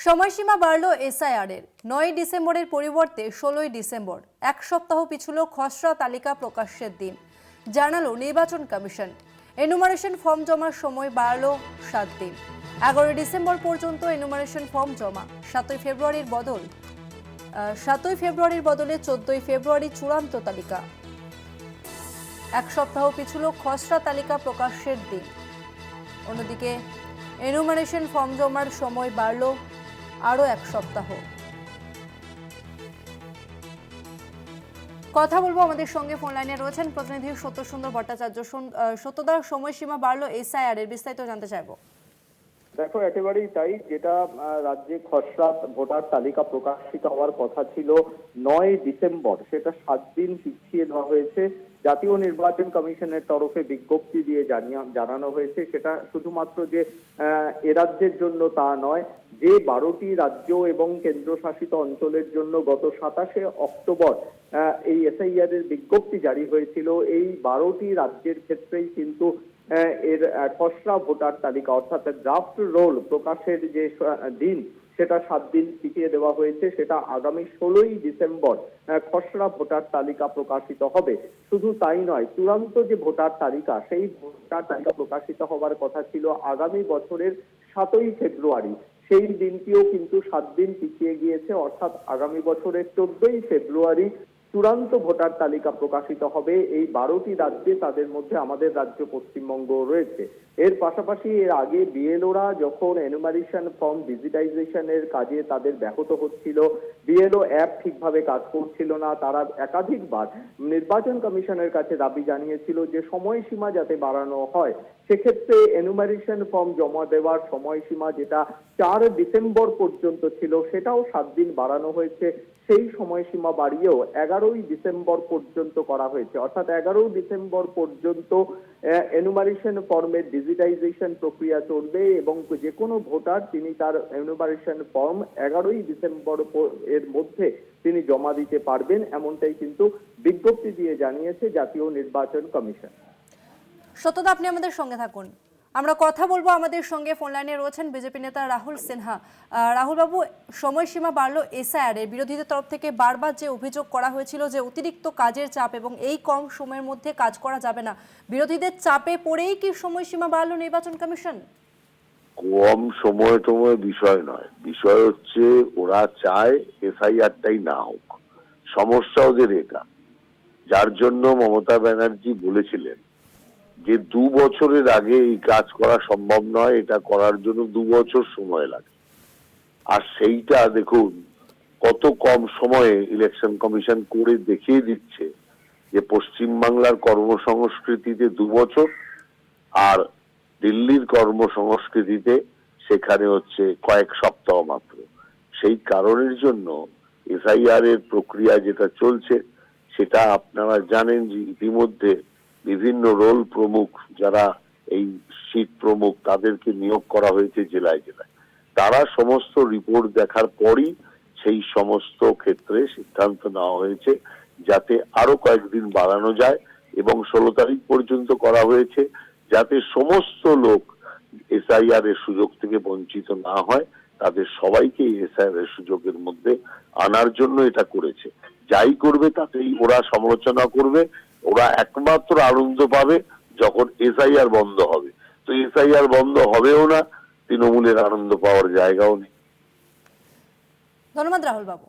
সময়সীমা বাড়ল এসআইআর এর 9 ডিসেম্বরের পরিবর্তে 16 ডিসেম্বর। এক সপ্তাহ পিছুলো খসড়া তালিকা প্রকাশের দিন, জানালো নির্বাচন কমিশন। এনুমারেশন ফর্ম জমার সময় বাড়ল 7 দিন। 11 ডিসেম্বর পর্যন্ত এনুমারেশন ফর্ম জমা। 7 ফেব্রুয়ারির বদলে 14 ফেব্রুয়ারি চূড়ান্ত তালিকা। এক সপ্তাহ পিছুলো খসড়া তালিকা প্রকাশের দিন। অন্যদিকে এনুমারেশন ফর্ম জমার সময় বাড়ল আরো এক সপ্তাহ। কথা বলবো, আমাদের সঙ্গে ফোন লাইনে রয়েছেন প্রতিনিধি সত্য সুন্দর ভট্টাচার্য। সত্যদার, সময়সীমা বাড়লো এসআইআর এর বিস্তারিত জানতে চাইবো। দেখো, একেবারেই তাই। যেটা রাজ্যে খসড়া ভোটার তালিকা প্রকাশিত হওয়ার কথা ছিল 9 ডিসেম্বর, সেটা 7 দিন পিছিয়ে দেওয়া হয়েছে। জাতীয় নির্বাচন কমিশনের তরফে বিজ্ঞপ্তি দিয়ে জানানো হয়েছে, সেটা শুধুমাত্র যে এ রাজ্যের জন্য তা নয়, যে 12টি রাজ্য এবং কেন্দ্রশাসিত অঞ্চলের জন্য গত 27শে অক্টোবর এই এসআইআর এর বিজ্ঞপ্তি জারি হয়েছিল, এই 12টি রাজ্যের ক্ষেত্রেই কিন্তু এর খসড়া ভোটার তালিকা অর্থাৎ ড্রাফট রোল প্রকাশের যে দিন, সেটা 7 দিন পিছিয়ে দেওয়া হয়েছে। সেটা আগামী 16ই ডিসেম্বর খসড়া ভোটার তালিকা প্রকাশিত হবে। শুধু তাই নয়, চূড়ান্ত যে ভোটার তালিকা, সেই ভোটার তালিকা প্রকাশিত হওয়ার কথা ছিল আগামী বছরের 7ই ফেব্রুয়ারি। সেই দিনটিও কিন্তু 7 দিন পিছিয়ে গিয়েছে, অর্থাৎ আগামী বছরের 14ই ফেব্রুয়ারি চূড়ান্ত ভোটার তালিকা প্রকাশিত হবে। এই 12টি রাজ্যে, তাদের মধ্যে আমাদের রাজ্য পশ্চিমবঙ্গ রয়েছে। এর পাশাপাশি এর আগে বিএলওরা যখন এনুমারেশন ফর্ম ডিজিটাইজেশনের কাজে তাদের ব্যাহত হচ্ছিল, বিএলও অ্যাপ ঠিকভাবে কাজ করছিল না, তারা একাধিকবার নির্বাচন কমিশনের কাছে দাবি জানিয়েছিল যে সময়সীমা যাতে বাড়ানো হয়। সেক্ষেত্রে এনুমারেশন ফর্ম জমা দেওয়ার সময়সীমা যেটা 4 ডিসেম্বর পর্যন্ত ছিল, সেটাও 7 দিন বাড়ানো হয়েছে। সেই সময়সীমা বাড়িয়েও 11ই ডিসেম্বর পর্যন্ত করা হয়েছে, অর্থাৎ 11 ডিসেম্বর পর্যন্ত এনুমারেশন ফর্মের ডিজিটাইজেশন প্রক্রিয়া চলবে এবং যে কোনো ভোটার তিনি তার এনুমারেশন ফর্ম 11ই ডিসেম্বর এর মধ্যে তিনি জমা দিতে পারবেন, এমনটাই কিন্তু বিজ্ঞপ্তি দিয়ে জানিয়েছে জাতীয় নির্বাচন কমিশন। সত্যদা, আপনি আমাদের সঙ্গে থাকুন, আমরা কথা বলবো। আমাদের সঙ্গে ফোন লাইনে রয়েছেন বিজেপি নেতা রাহুল সিনহা। রাহুল বাবু, সময়সীমা বাড়লো এসআইআর এর, বিরোধীদের তরফ থেকে বারবার যে অভিযোগ করা হয়েছিল যে অতিরিক্ত কাজের চাপ এবং এই কম সময়ের মধ্যে কাজ করা যাবে না, বিরোধীদের চাপে পড়েই কি সময়সীমা বাড়লো নির্বাচন কমিশন? কম সময় বিষয় নয়, বিষয় হচ্ছে ওরা চায় এসআইআরটাই না হোক। সমস্যা ওদের এটা, যার জন্য মমতা ব্যানার্জি বলেছিলেন যে 2 বছরের আগে এই কাজ করা সম্ভব নয়, এটা করার জন্য 2 বছর সময় লাগে। আর সেইটা দেখুন কত কম সময়ে ইলেকশন কমিশন করে দেখিয়ে দিচ্ছে যে পশ্চিমবাংলার কর্মসংস্কৃতিতে 2 বছর আর দিল্লির কর্মসংস্কৃতিতে সেখানে হচ্ছে কয়েক সপ্তাহ মাত্র। সেই কারণের জন্য এসআইআর এর প্রক্রিয়া যেটা চলছে, সেটা আপনারা জানেন যে ইতিমধ্যে বিভিন্ন রোল প্রমুখ, যারা এই সিট প্রমুখ, তাদেরকে নিয়োগ করা হয়েছে জেলায় জেলায়। তারা সমস্ত রিপোর্ট দেখার পরই সেই সমস্ত ক্ষেত্রে সিদ্ধান্ত নেওয়া হয়েছে যাতে আরো কয়েকদিন বাড়ানো যায় এবং 16 তারিখ পর্যন্ত করা হয়েছে, যাতে সমস্ত লোক এসআইআর এর সুযোগ থেকে বঞ্চিত না হয়। তাদের সবাইকে এসআইআর এর সুযোগের মধ্যে আনার জন্য এটা করেছে। যাই করবে তাতেই ওরা সমালোচনা করবে, ওরা একমাত্র আনন্দ পাবে যখন এসআইআর বন্ধ হবে। তো এসআইআর বন্ধ হবেও না, তৃণমূলের আনন্দ পাওয়ার জায়গাও নেই। ধন্যবাদ রাহুল বাবু।